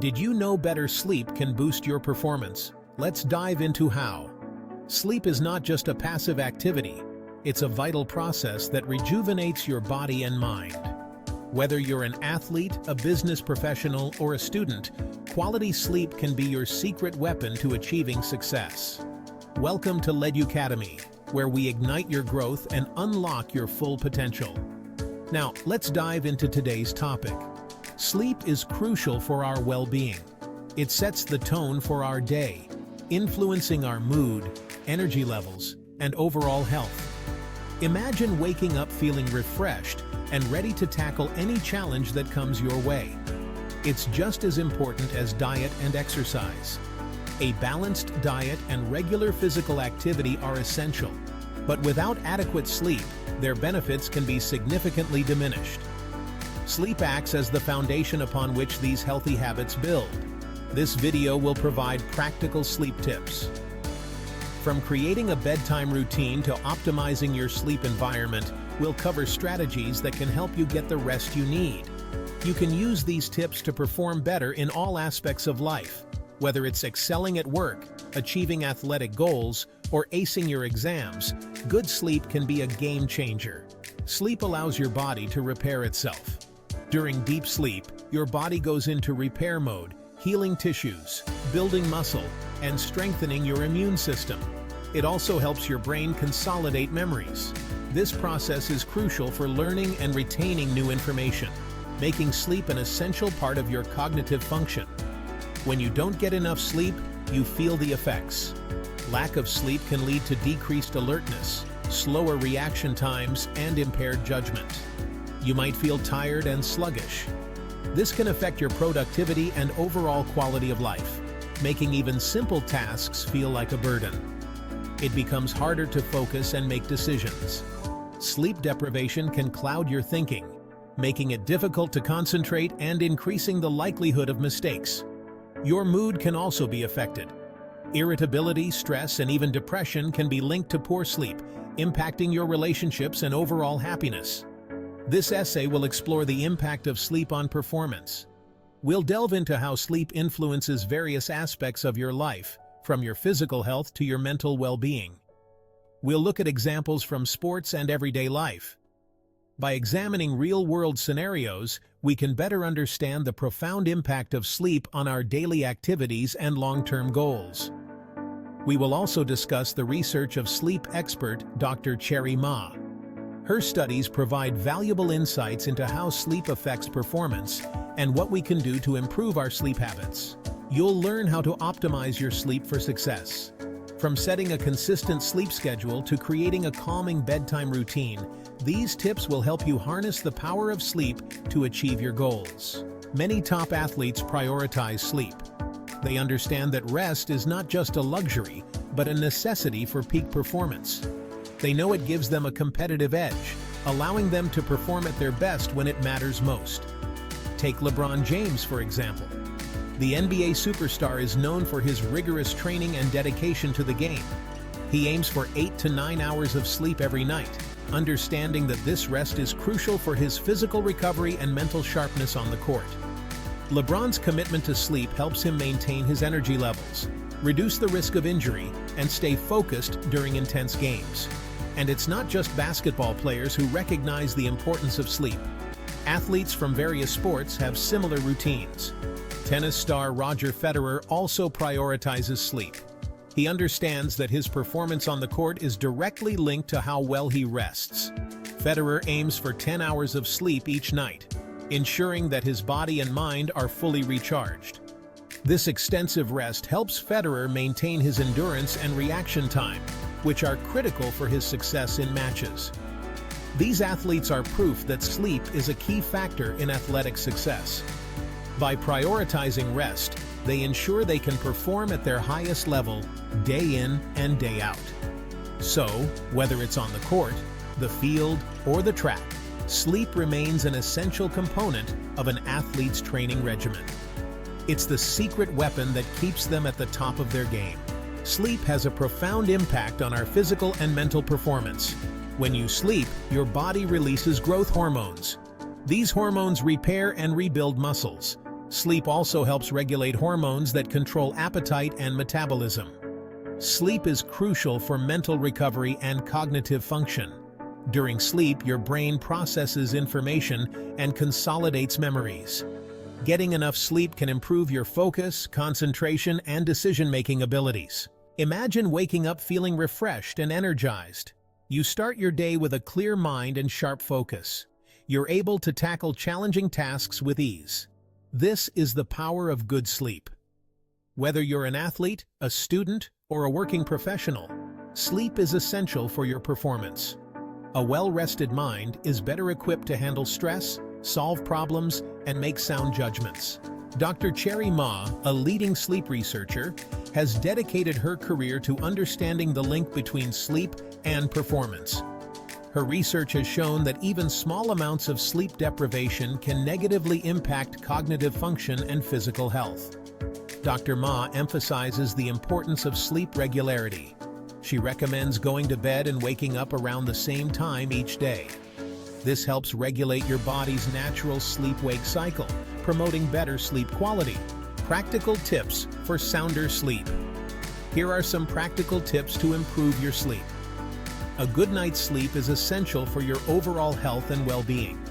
Did you know better sleep can boost your performance? Let's dive into how. Sleep is not just a passive activity, it's a vital process that rejuvenates your body and mind. Whether you're an athlete, a business professional, or a student, quality sleep can be your secret weapon to achieving success. Welcome to LeBron, where we ignite your growth and unlock your full potential. Now, let's dive into today's topic. Sleep is crucial for our well-being. It sets the tone for our day, influencing our mood, energy levels, and overall health. Imagine waking up feeling refreshed and ready to tackle any challenge that comes your way. It's just as important as diet and exercise. A balanced diet and regular physical activity are essential, but without adequate sleep, their benefits can be significantly diminished. Sleep acts as the foundation upon which these healthy habits build. This video will provide practical sleep tips. From creating a bedtime routine to optimizing your sleep environment, we'll cover strategies that can help you get the rest you need. You can use these tips to perform better in all aspects of life. Whether it's excelling at work, achieving athletic goals, or acing your exams, good sleep can be a game changer. Sleep allows your body to repair itself. During deep sleep, your body goes into repair mode, healing tissues, building muscle, and strengthening your immune system. It also helps your brain consolidate memories. This process is crucial for learning and retaining new information, making sleep an essential part of your cognitive function. When you don't get enough sleep, you feel the effects. Lack of sleep can lead to decreased alertness, slower reaction times, and impaired judgment. You might feel tired and sluggish. This can affect your productivity and overall quality of life, making even simple tasks feel like a burden. It becomes harder to focus and make decisions. Sleep deprivation can cloud your thinking, making it difficult to concentrate and increasing the likelihood of mistakes. Your mood can also be affected. Irritability, stress, and even depression can be linked to poor sleep, impacting your relationships and overall happiness. This essay will explore the impact of sleep on performance. We'll delve into how sleep influences various aspects of your life, from your physical health to your mental well-being. We'll look at examples from sports and everyday life. By examining real-world scenarios, we can better understand the profound impact of sleep on our daily activities and long-term goals. We will also discuss the research of sleep expert Dr. Cherry Ma. Her studies provide valuable insights into how sleep affects performance and what we can do to improve our sleep habits. You'll learn how to optimize your sleep for success. From setting a consistent sleep schedule to creating a calming bedtime routine, these tips will help you harness the power of sleep to achieve your goals. Many top athletes prioritize sleep. They understand that rest is not just a luxury, but a necessity for peak performance. They know it gives them a competitive edge, allowing them to perform at their best when it matters most. Take LeBron James, for example. The NBA superstar is known for his rigorous training and dedication to the game. He aims for 8 to 9 hours of sleep every night, understanding that this rest is crucial for his physical recovery and mental sharpness on the court. LeBron's commitment to sleep helps him maintain his energy levels, reduce the risk of injury, and stay focused during intense games. And it's not just basketball players who recognize the importance of sleep. Athletes from various sports have similar routines. Tennis star Roger Federer also prioritizes sleep. He understands that his performance on the court is directly linked to how well he rests. Federer aims for 10 hours of sleep each night, ensuring that his body and mind are fully recharged. This extensive rest helps Federer maintain his endurance and reaction time, which are critical for his success in matches. These athletes are proof that sleep is a key factor in athletic success. By prioritizing rest, they ensure they can perform at their highest level day in and day out. So, whether it's on the court, the field, or the track, sleep remains an essential component of an athlete's training regimen. It's the secret weapon that keeps them at the top of their game. Sleep has a profound impact on our physical and mental performance. When you sleep, your body releases growth hormones. These hormones repair and rebuild muscles, Sleep also helps regulate hormones that control appetite and metabolism. Sleep is crucial for mental recovery and cognitive function. During sleep, your brain processes information and consolidates memories. Getting enough sleep can improve your focus, concentration, and decision-making abilities. Imagine waking up feeling refreshed and energized. You start your day with a clear mind and sharp focus. You're able to tackle challenging tasks with ease. This is the power of good sleep. Whether you're an athlete, a student, or a working professional, sleep is essential for your performance. A well-rested mind is better equipped to handle stress, solve problems, and make sound judgments. Dr. Cherry Ma, a leading sleep researcher, has dedicated her career to understanding the link between sleep and performance. Her research has shown that even small amounts of sleep deprivation can negatively impact cognitive function and physical health. Dr. Ma emphasizes the importance of sleep regularity. She recommends going to bed and waking up around the same time each day. This helps regulate your body's natural sleep-wake cycle, promoting better sleep quality. Practical tips for sounder sleep. Here are some practical tips to improve your sleep. A good night's sleep is essential for your overall health and well-being.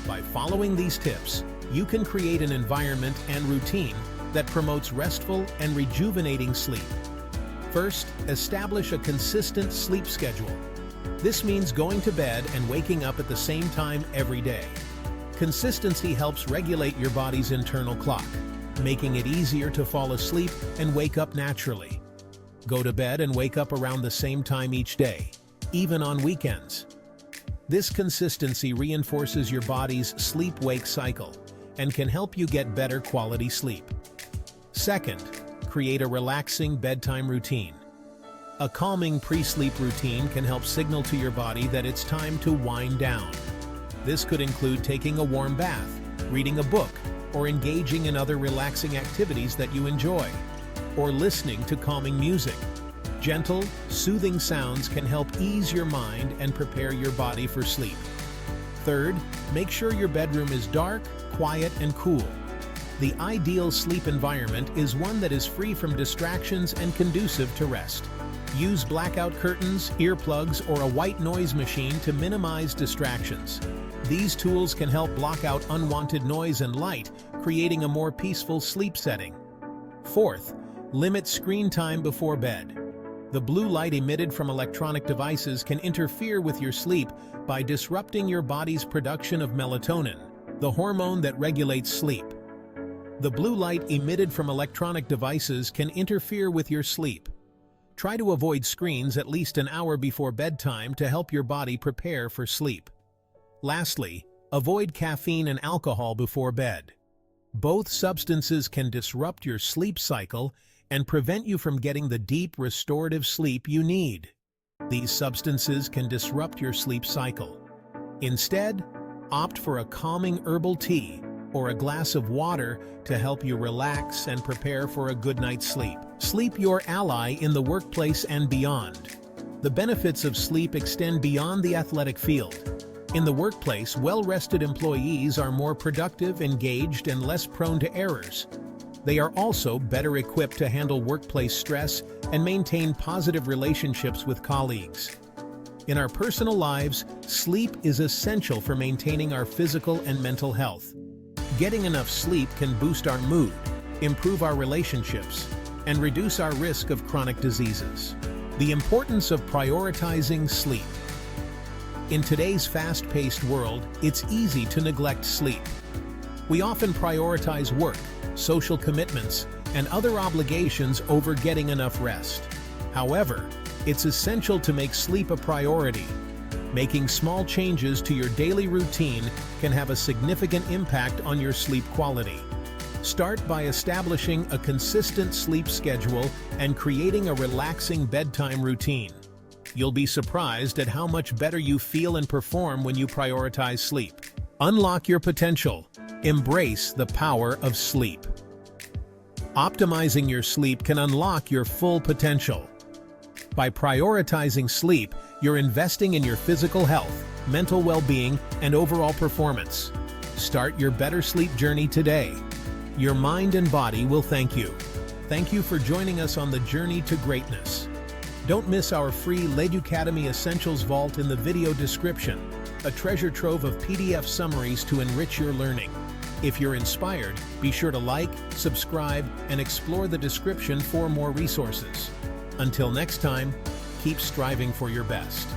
By following these tips, you can create an environment and routine that promotes restful and rejuvenating sleep. First, establish a consistent sleep schedule. This means going to bed and waking up at the same time every day. Consistency helps regulate your body's internal clock, making it easier to fall asleep and wake up naturally. Go to bed and wake up around the same time each day, even on weekends. This consistency reinforces your body's sleep-wake cycle and can help you get better quality sleep. Second, create a relaxing bedtime routine. A calming pre-sleep routine can help signal to your body that it's time to wind down. This could include taking a warm bath, reading a book, or engaging in other relaxing activities that you enjoy, or listening to calming music. Gentle, soothing sounds can help ease your mind and prepare your body for sleep. Third, make sure your bedroom is dark, quiet, and cool. The ideal sleep environment is one that is free from distractions and conducive to rest. Use blackout curtains, earplugs, or a white noise machine to minimize distractions. These tools can help block out unwanted noise and light, creating a more peaceful sleep setting. Fourth, limit screen time before bed. The blue light emitted from electronic devices can interfere with your sleep by disrupting your body's production of melatonin, the hormone that regulates sleep. The blue light emitted from electronic devices can interfere with your sleep. Try to avoid screens at least an hour before bedtime to help your body prepare for sleep. Lastly, avoid caffeine and alcohol before bed. Both substances can disrupt your sleep cycle and prevent you from getting the deep, restorative sleep you need. These substances can disrupt your sleep cycle. Instead, opt for a calming herbal tea or a glass of water to help you relax and prepare for a good night's sleep. Sleep your ally in the workplace and beyond. The benefits of sleep extend beyond the athletic field. In the workplace, well-rested employees are more productive, engaged, and less prone to errors. They are also better equipped to handle workplace stress and maintain positive relationships with colleagues. In our personal lives, sleep is essential for maintaining our physical and mental health. Getting enough sleep can boost our mood, improve our relationships, and reduce our risk of chronic diseases. The importance of prioritizing sleep. In today's fast-paced world, it's easy to neglect sleep. We often prioritize work, social commitments, and other obligations over getting enough rest. However, it's essential to make sleep a priority. Making small changes to your daily routine can have a significant impact on your sleep quality. Start by establishing a consistent sleep schedule and creating a relaxing bedtime routine. You'll be surprised at how much better you feel and perform when you prioritize sleep. Unlock your potential. Embrace the power of sleep. Optimizing your sleep can unlock your full potential. By prioritizing sleep, you're investing in your physical health, mental well-being, and overall performance. Start your better sleep journey today. Your mind and body will thank you. Thank you for joining us on the journey to greatness. Don't miss our free Ledducademy Essentials Vault in the video description, a treasure trove of PDF summaries to enrich your learning. If you're inspired, be sure to like, subscribe, and explore the description for more resources. Until next time, keep striving for your best.